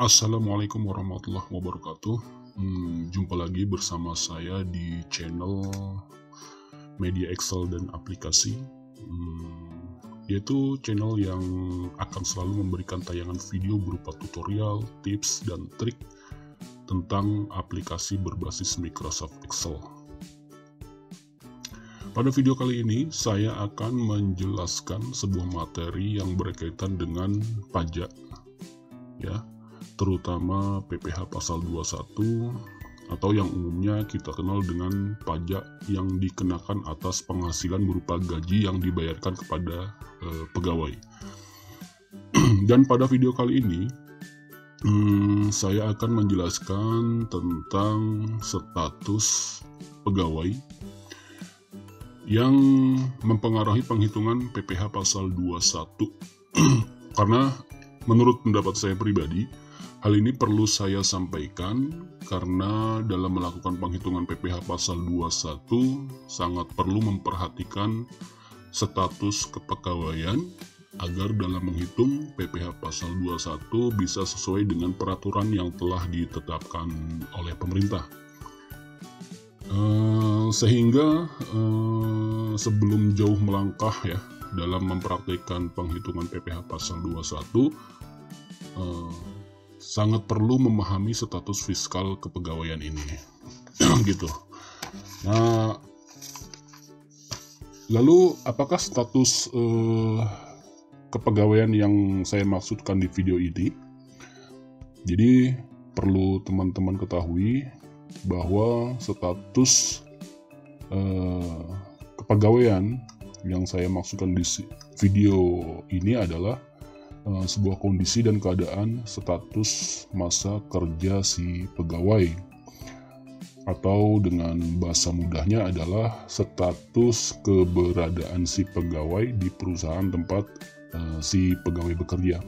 Assalamualaikum warahmatullahi wabarakatuh. Jumpa lagi bersama saya di channel Media Excel dan Aplikasi, yaitu channel yang akan selalu memberikan tayangan video berupa tutorial, tips, dan trik tentang aplikasi berbasis Microsoft Excel. Pada video kali ini, saya akan menjelaskan sebuah materi yang berkaitan dengan pajak, ya, terutama PPh pasal 21 atau yang umumnya kita kenal dengan pajak yang dikenakan atas penghasilan berupa gaji yang dibayarkan kepada pegawai. Dan pada video kali ini saya akan menjelaskan tentang status pegawai yang mempengaruhi penghitungan PPh pasal 21. Karena menurut pendapat saya pribadi, hal ini perlu saya sampaikan karena dalam melakukan penghitungan PPh pasal 21 sangat perlu memperhatikan status kepegawaian agar dalam menghitung PPh pasal 21 bisa sesuai dengan peraturan yang telah ditetapkan oleh pemerintah. Sehingga sebelum jauh melangkah ya dalam mempraktikkan penghitungan PPh pasal 21, sangat perlu memahami status fiskal kepegawaian ini. Gitu. Nah, lalu apakah status kepegawaian yang saya maksudkan di video ini? Jadi perlu teman-teman ketahui bahwa status kepegawaian yang saya maksudkan di video ini adalah sebuah kondisi dan keadaan status masa kerja si pegawai, atau dengan bahasa mudahnya adalah status keberadaan si pegawai di perusahaan tempat si pegawai bekerja.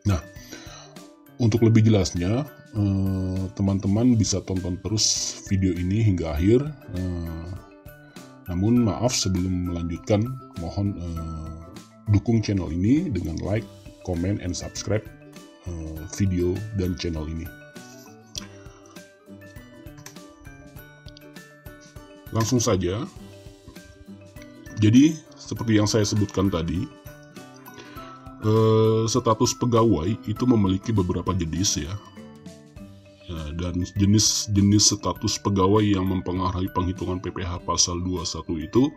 Nah, untuk lebih jelasnya teman-teman bisa tonton terus video ini hingga akhir. Namun maaf, sebelum melanjutkan mohon dukung channel ini dengan like, comment, and subscribe video dan channel ini. Langsung saja. Jadi seperti yang saya sebutkan tadi, status pegawai itu memiliki beberapa jenis ya. Dan jenis status pegawai yang mempengaruhi penghitungan PPh pasal 21 itu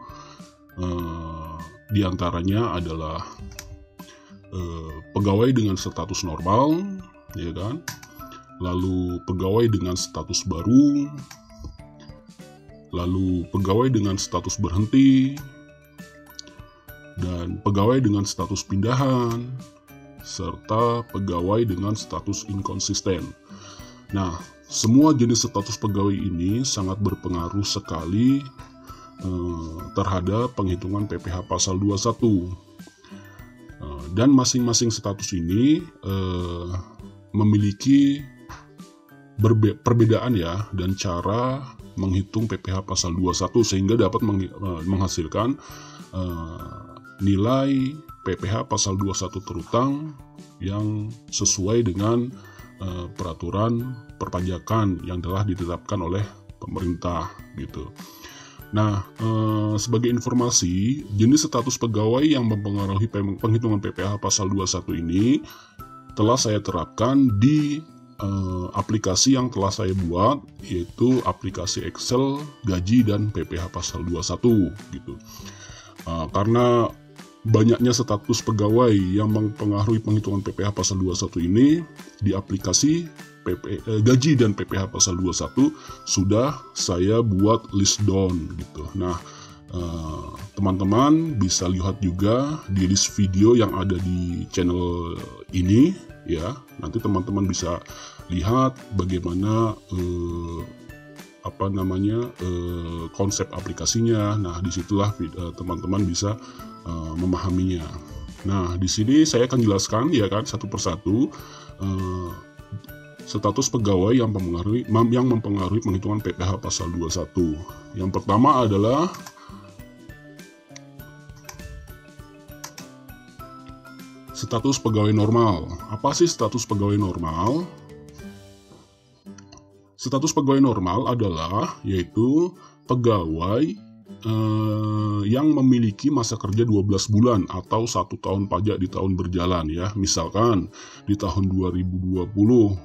diantaranya adalah pegawai dengan status normal, ya kan? Lalu pegawai dengan status baru, lalu pegawai dengan status berhenti, dan pegawai dengan status pindahan, serta pegawai dengan status inkonsisten. Nah, semua jenis status pegawai ini sangat berpengaruh sekali terhadap penghitungan PPh pasal 21. Dan masing-masing status ini memiliki perbedaan ya, dan cara menghitung PPh pasal 21 sehingga dapat menghasilkan nilai PPh pasal 21 terutang yang sesuai dengan peraturan perpajakan yang telah ditetapkan oleh pemerintah gitu. Nah, sebagai informasi, jenis status pegawai yang mempengaruhi penghitungan PPh pasal 21 ini telah saya terapkan di aplikasi yang telah saya buat, yaitu aplikasi Excel, gaji, dan PPh pasal 21 gitu. Karena banyaknya status pegawai yang mempengaruhi penghitungan PPh pasal 21 ini di aplikasi gaji dan PPh pasal 21 sudah saya buat list down gitu. Nah, teman-teman bisa lihat juga di list video yang ada di channel ini ya. Nanti teman-teman bisa lihat bagaimana konsep aplikasinya. Nah, disitulah teman-teman bisa memahaminya. Nah, di sini saya akan jelaskan ya kan satu persatu status pegawai yang mempengaruhi penghitungan PPh pasal 21. Yang pertama adalah Status pegawai normal. Apa sih status pegawai normal? Status pegawai normal adalah yaitu pegawai yang memiliki masa kerja 12 bulan atau 1 tahun pajak di tahun berjalan ya. Misalkan di tahun 2020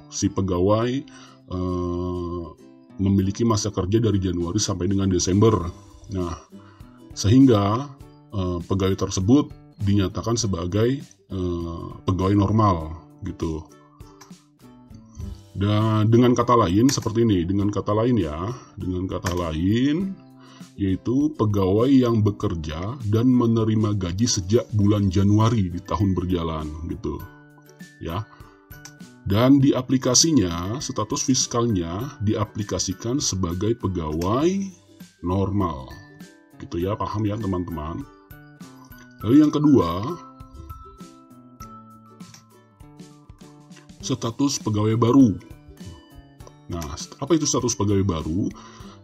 si pegawai memiliki masa kerja dari Januari sampai dengan Desember. Nah, sehingga pegawai tersebut dinyatakan sebagai pegawai normal gitu. Dan dengan kata lain seperti ini, dengan kata lain yaitu pegawai yang bekerja dan menerima gaji sejak bulan Januari di tahun berjalan gitu. Ya. Dan di aplikasinya, status fiskalnya diaplikasikan sebagai pegawai normal. Gitu ya, paham ya teman-teman? Lalu yang kedua, status pegawai baru. Nah, apa itu status pegawai baru?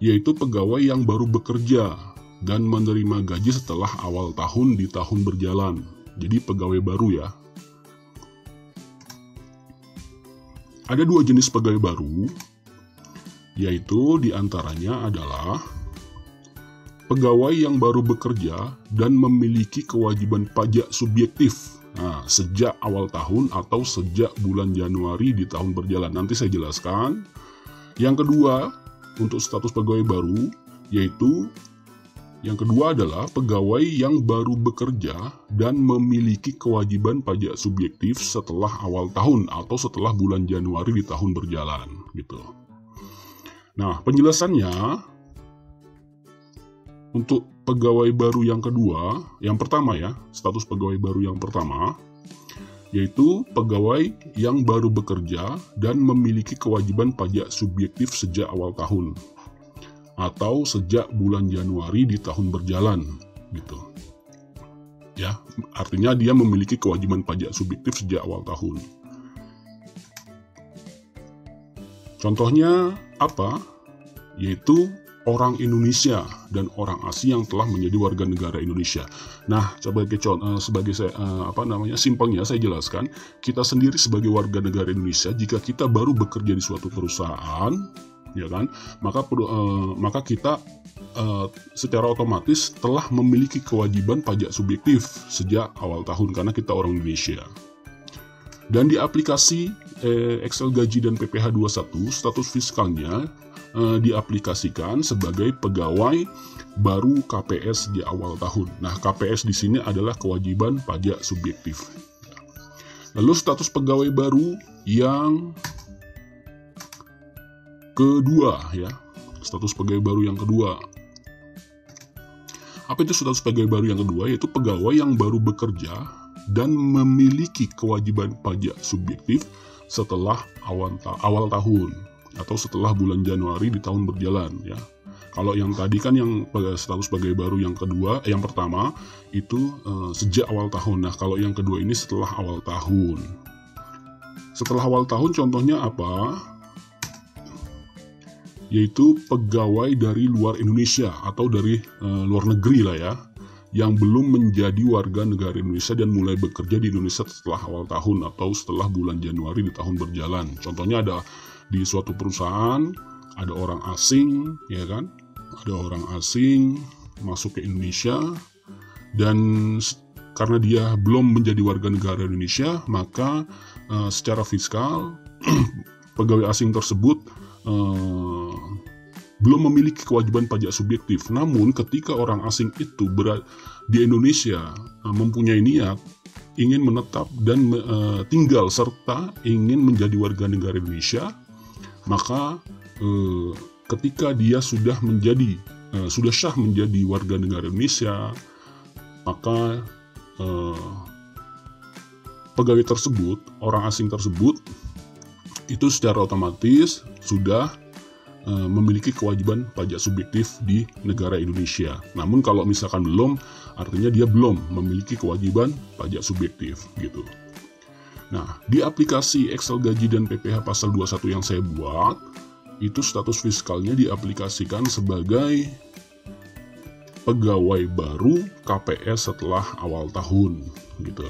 Yaitu pegawai yang baru bekerja dan menerima gaji setelah awal tahun di tahun berjalan. Jadi pegawai baru ya. Ada 2 jenis pegawai baru, yaitu diantaranya adalah pegawai yang baru bekerja dan memiliki kewajiban pajak subjektif sejak awal tahun atau sejak bulan Januari di tahun berjalan. Nanti saya jelaskan. Yang kedua, untuk status pegawai baru, yaitu yang kedua adalah pegawai yang baru bekerja dan memiliki kewajiban pajak subjektif setelah awal tahun atau setelah bulan Januari di tahun berjalan gitu. Nah, penjelasannya untuk pegawai baru yang kedua, yang pertama ya, status pegawai baru yang pertama, yaitu pegawai yang baru bekerja dan memiliki kewajiban pajak subjektif sejak awal tahun atau sejak bulan Januari di tahun berjalan gitu. Ya, artinya dia memiliki kewajiban pajak subjektif sejak awal tahun. Contohnya apa? Yaitu orang Indonesia dan orang asing yang telah menjadi warga negara Indonesia. Nah, sebagai simpelnya saya jelaskan, kita sendiri sebagai warga negara Indonesia, jika kita baru bekerja di suatu perusahaan, ya kan, maka kita secara otomatis telah memiliki kewajiban pajak subjektif sejak awal tahun karena kita orang Indonesia. Dan di aplikasi Excel Gaji dan PPh 21, status fiskalnya diaplikasikan sebagai pegawai baru KPS di awal tahun. Nah, KPS di sini adalah kewajiban pajak subjektif. Lalu status pegawai baru yang kedua ya. Status pegawai baru yang kedua. Apa itu status pegawai baru yang kedua? Yaitu pegawai yang baru bekerja dan memiliki kewajiban pajak subjektif setelah awal tahun atau setelah bulan Januari di tahun berjalan ya. Kalau yang tadi kan yang status pegawai baru yang kedua, yang pertama itu sejak awal tahun. Nah, kalau yang kedua ini setelah awal tahun. Setelah awal tahun contohnya apa? Yaitu pegawai dari luar Indonesia atau dari luar negeri lah ya, yang belum menjadi warga negara Indonesia dan mulai bekerja di Indonesia setelah awal tahun atau setelah bulan Januari di tahun berjalan. Contohnya ada di suatu perusahaan, ada orang asing, ya kan? Ada orang asing masuk ke Indonesia, dan karena dia belum menjadi warga negara Indonesia, maka secara fiskal pegawai asing tersebut belum memiliki kewajiban pajak subjektif. Namun ketika orang asing itu di Indonesia mempunyai niat ingin menetap dan tinggal serta ingin menjadi warga negara Indonesia, maka ketika dia sudah sah menjadi warga negara Indonesia, maka pegawai tersebut, orang asing tersebut, itu secara otomatis sudah memiliki kewajiban pajak subjektif di negara Indonesia. Namun kalau misalkan belum, artinya dia belum memiliki kewajiban pajak subjektif gitu. Nah, di aplikasi Excel Gaji dan PPh pasal 21 yang saya buat, itu status fiskalnya diaplikasikan sebagai pegawai baru KPS setelah awal tahun gitu.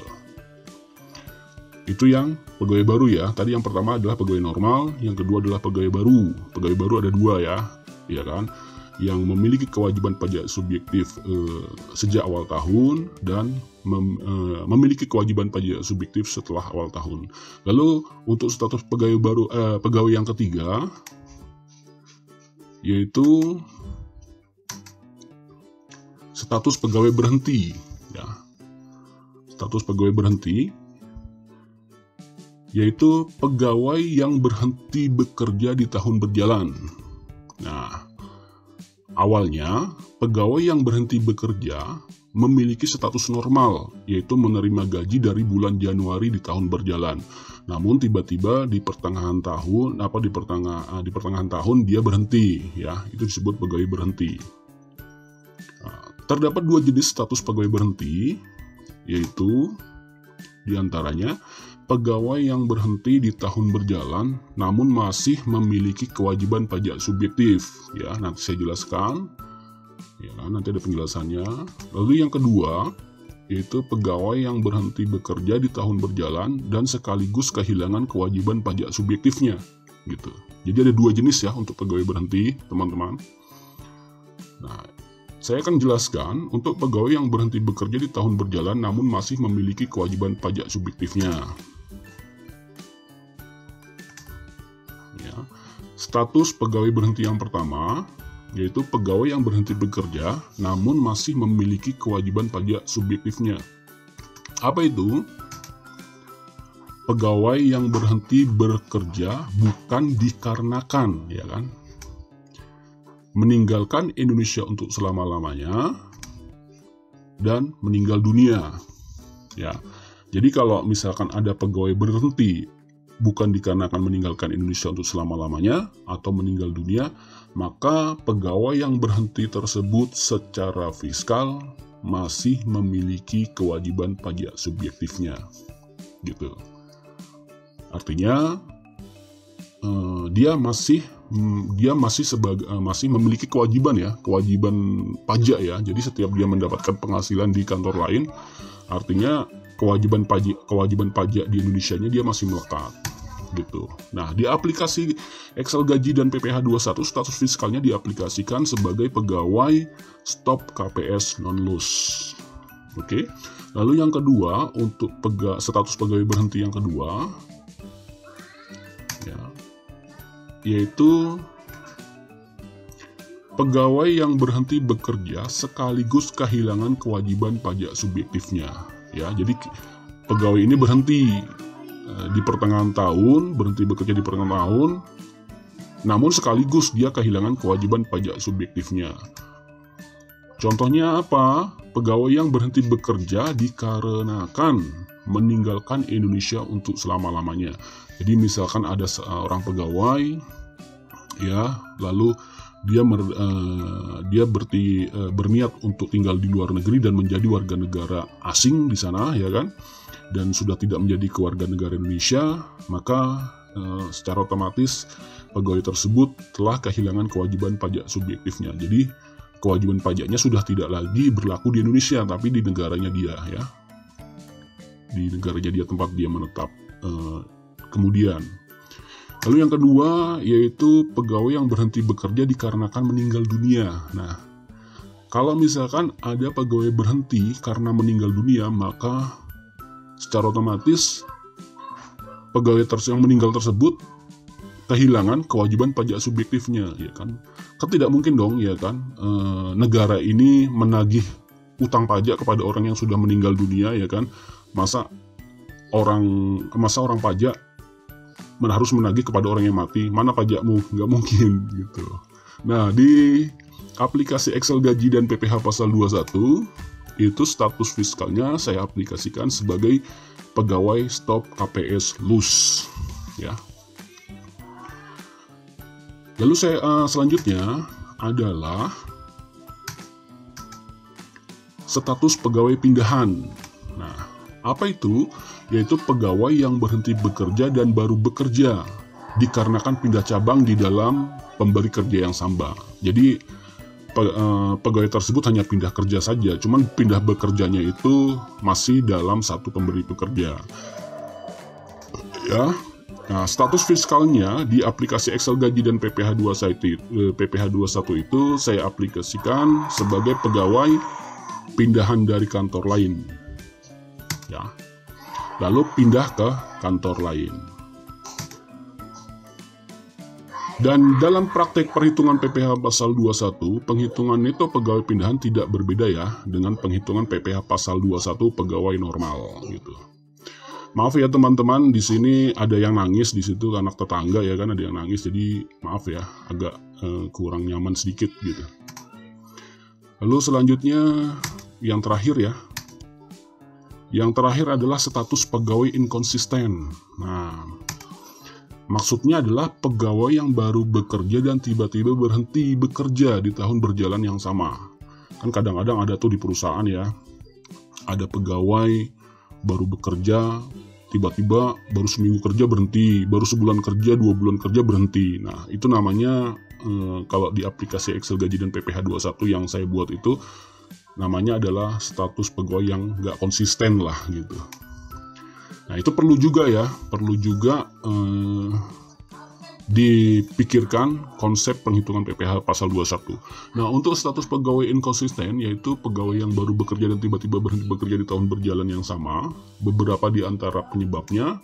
Itu yang pegawai baru ya. Tadi yang pertama adalah pegawai normal, yang kedua adalah pegawai baru. Pegawai baru ada dua ya kan? Yang memiliki kewajiban pajak subjektif sejak awal tahun dan memiliki kewajiban pajak subjektif setelah awal tahun. Lalu untuk status pegawai baru, pegawai yang ketiga, yaitu status pegawai berhenti ya. Status pegawai berhenti yaitu pegawai yang berhenti bekerja di tahun berjalan. Nah, awalnya pegawai yang berhenti bekerja memiliki status normal, yaitu menerima gaji dari bulan Januari di tahun berjalan. Namun tiba-tiba di pertengahan tahun, di pertengahan tahun dia berhenti ya, itu disebut pegawai berhenti. Nah, terdapat dua jenis status pegawai berhenti, yaitu diantaranya pegawai yang berhenti di tahun berjalan namun masih memiliki kewajiban pajak subjektif ya, nanti saya jelaskan ya, nanti ada penjelasannya. Lalu yang kedua yaitu pegawai yang berhenti bekerja di tahun berjalan dan sekaligus kehilangan kewajiban pajak subjektifnya gitu. Jadi ada dua jenis ya untuk pegawai berhenti, teman-teman. Nah, saya akan jelaskan untuk pegawai yang berhenti bekerja di tahun berjalan namun masih memiliki kewajiban pajak subjektifnya. Ya. Status pegawai berhenti yang pertama yaitu pegawai yang berhenti bekerja namun masih memiliki kewajiban pajak subjektifnya. Apa itu? Pegawai yang berhenti bekerja bukan dikarenakan, ya kan? Meninggalkan Indonesia untuk selama-lamanya dan meninggal dunia. Ya. Jadi kalau misalkan ada pegawai berhenti bukan dikarenakan meninggalkan Indonesia untuk selama-lamanya atau meninggal dunia, maka pegawai yang berhenti tersebut secara fiskal masih memiliki kewajiban pajak subjektifnya. Gitu. Artinya dia masih memiliki kewajiban ya, kewajiban pajak ya. Jadi setiap dia mendapatkan penghasilan di kantor lain, artinya kewajiban pajak di Indonesianya dia masih melekat gitu. Nah, di aplikasi Excel Gaji dan PPh 21 status fiskalnya diaplikasikan sebagai pegawai stop KPS non-lus. Oke. Lalu yang kedua untuk status pegawai berhenti yang kedua ya, yaitu pegawai yang berhenti bekerja sekaligus kehilangan kewajiban pajak subjektifnya ya. Jadi pegawai ini berhenti di pertengahan tahun, berhenti bekerja di pertengahan tahun, namun sekaligus dia kehilangan kewajiban pajak subjektifnya. Contohnya apa? Pegawai yang berhenti bekerja dikarenakan meninggalkan Indonesia untuk selama-lamanya. Jadi misalkan ada seorang pegawai ya, lalu dia berniat untuk tinggal di luar negeri dan menjadi warga negara asing di sana ya kan, dan sudah tidak menjadi keluarga negara Indonesia, maka secara otomatis pegawai tersebut telah kehilangan kewajiban pajak subjektifnya. Jadi kewajiban pajaknya sudah tidak lagi berlaku di Indonesia, tapi di negaranya dia ya, di negaranya dia tempat dia menetap. Kemudian, lalu yang kedua yaitu pegawai yang berhenti bekerja dikarenakan meninggal dunia. Nah, kalau misalkan ada pegawai berhenti karena meninggal dunia, maka secara otomatis pegawai yang meninggal tersebut kehilangan kewajiban pajak subjektifnya, ya kan? Tidak mungkin dong, ya kan? Negara ini menagih utang pajak kepada orang yang sudah meninggal dunia, ya kan? Masa orang pajak harus menagih kepada orang yang mati? Mana pajakmu? Nggak mungkin gitu. Nah, di aplikasi Excel Gaji dan PPh pasal 21 itu status fiskalnya saya aplikasikan sebagai pegawai stop KPS lus ya. Lalu selanjutnya adalah status pegawai pindahan. Nah, apa itu? Yaitu pegawai yang berhenti bekerja dan baru bekerja dikarenakan pindah cabang di dalam pemberi kerja yang sama. Jadi pegawai tersebut hanya pindah kerja saja, cuman pindah bekerjanya itu masih dalam satu pemberi pekerja. ya. Nah, status fiskalnya di aplikasi Excel gaji dan PPh21 itu saya aplikasikan sebagai pegawai pindahan dari kantor lain. Ya. Lalu pindah ke kantor lain. Dan dalam praktek perhitungan PPh pasal 21, penghitungan neto pegawai pindahan tidak berbeda ya dengan penghitungan PPh pasal 21 pegawai normal gitu. Maaf ya teman-teman, di sini ada yang nangis di situ, anak tetangga ya kan, ada yang nangis, jadi maaf ya, agak kurang nyaman sedikit gitu. Lalu selanjutnya yang terakhir ya. Yang terakhir adalah status pegawai inkonsisten. Nah, maksudnya adalah pegawai yang baru bekerja dan tiba-tiba berhenti bekerja di tahun berjalan yang sama. Kan kadang-kadang ada tuh di perusahaan ya, ada pegawai baru bekerja, tiba-tiba baru seminggu kerja berhenti, baru sebulan kerja, 2 bulan kerja berhenti. Nah, itu namanya kalau di aplikasi Excel gaji dan PPh21 yang saya buat itu, namanya adalah status pegawai yang nggak konsisten lah gitu. Nah, itu perlu juga ya, dipikirkan konsep penghitungan PPh pasal 21. Nah, untuk status pegawai inkonsisten, yaitu pegawai yang baru bekerja dan tiba-tiba berhenti bekerja di tahun berjalan yang sama, beberapa di antara penyebabnya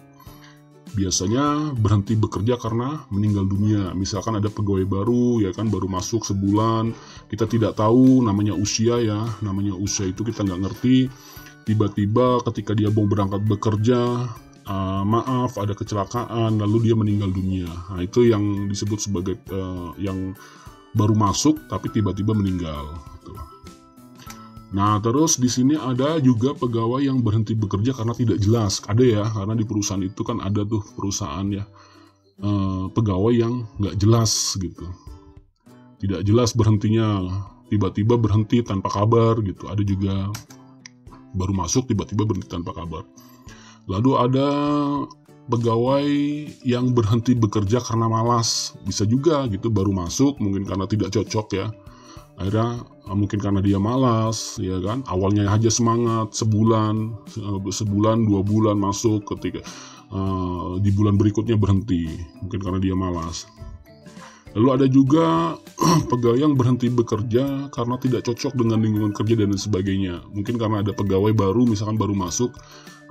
biasanya berhenti bekerja karena meninggal dunia. Misalkan ada pegawai baru, ya kan, baru masuk sebulan, kita tidak tahu namanya usia ya, namanya usia itu kita nggak ngerti, tiba-tiba ketika dia mau berangkat bekerja, maaf ada kecelakaan lalu dia meninggal dunia. Nah, itu yang disebut sebagai yang baru masuk tapi tiba-tiba meninggal gitu. Nah, terus di sini ada juga pegawai yang berhenti bekerja karena tidak jelas. Ada ya, karena di perusahaan itu kan ada tuh perusahaan ya, pegawai yang nggak jelas gitu, tidak jelas berhentinya, tiba-tiba berhenti tanpa kabar gitu. Ada juga baru masuk tiba-tiba berhenti tanpa kabar. Lalu ada pegawai yang berhenti bekerja karena malas, bisa juga gitu, baru masuk mungkin karena tidak cocok ya, akhirnya mungkin karena dia malas ya kan, awalnya aja semangat, sebulan 2 bulan masuk, ketika di bulan berikutnya berhenti mungkin karena dia malas. Lalu ada juga pegawai yang berhenti bekerja karena tidak cocok dengan lingkungan kerja dan sebagainya. Mungkin karena ada pegawai baru, misalkan baru masuk,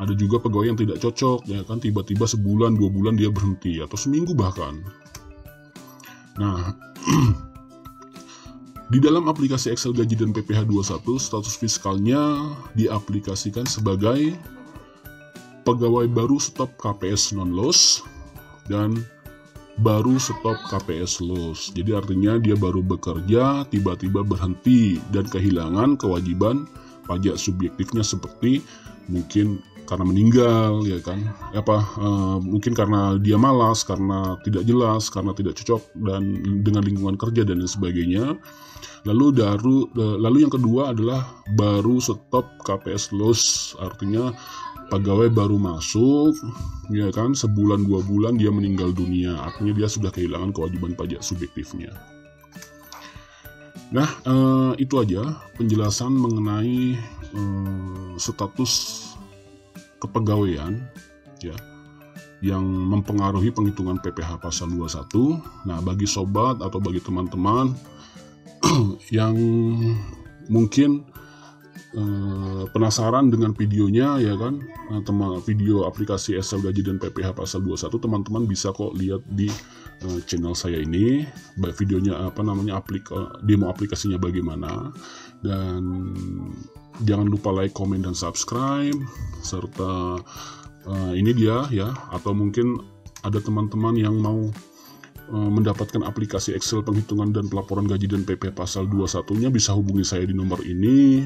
ada juga pegawai yang tidak cocok, ya kan, tiba-tiba sebulan, 2 bulan dia berhenti, atau seminggu bahkan. Nah, di dalam aplikasi Excel gaji dan PPh21, status fiskalnya diaplikasikan sebagai pegawai baru stop KPS non-loss dan baru stop KPS loss. Jadi artinya dia baru bekerja, tiba-tiba berhenti dan kehilangan kewajiban pajak subjektifnya, seperti mungkin karena meninggal ya kan, mungkin karena dia malas, karena tidak jelas, karena tidak cocok dan dengan lingkungan kerja dan lain sebagainya. Lalu yang kedua adalah baru stop KPS loss, artinya pegawai baru masuk, ya kan, sebulan 2 bulan dia meninggal dunia, artinya dia sudah kehilangan kewajiban pajak subjektifnya. Nah, itu aja penjelasan mengenai status kepegawaian ya yang mempengaruhi penghitungan PPh pasal 21. Nah, bagi sobat atau bagi teman-teman yang mungkin penasaran dengan videonya ya kan, video aplikasi Excel gaji dan PPh pasal 21, teman-teman bisa kok lihat di channel saya ini, videonya demo aplikasinya bagaimana. Dan jangan lupa like, comment, dan subscribe, serta ini dia ya, atau mungkin ada teman-teman yang mau mendapatkan aplikasi Excel penghitungan dan pelaporan gaji dan PPh pasal 21-nya, bisa hubungi saya di nomor ini.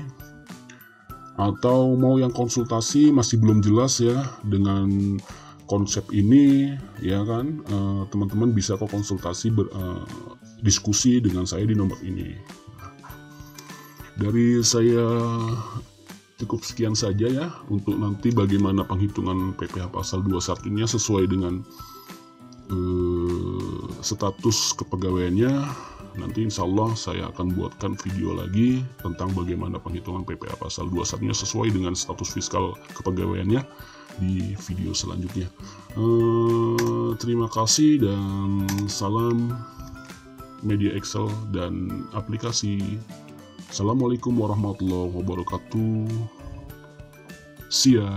Atau mau yang konsultasi masih belum jelas ya dengan konsep ini ya kan, teman-teman bisa kok konsultasi diskusi dengan saya di nomor ini. Dari saya cukup sekian saja ya, untuk nanti bagaimana penghitungan PPh pasal 21-nya sesuai dengan status kepegawaiannya. Nanti insya Allah saya akan buatkan video lagi tentang bagaimana penghitungan PPh pasal 21-nya sesuai dengan status fiskal kepegawaiannya di video selanjutnya. Terima kasih dan salam media Excel dan aplikasi. Assalamualaikum warahmatullahi wabarakatuh. See ya.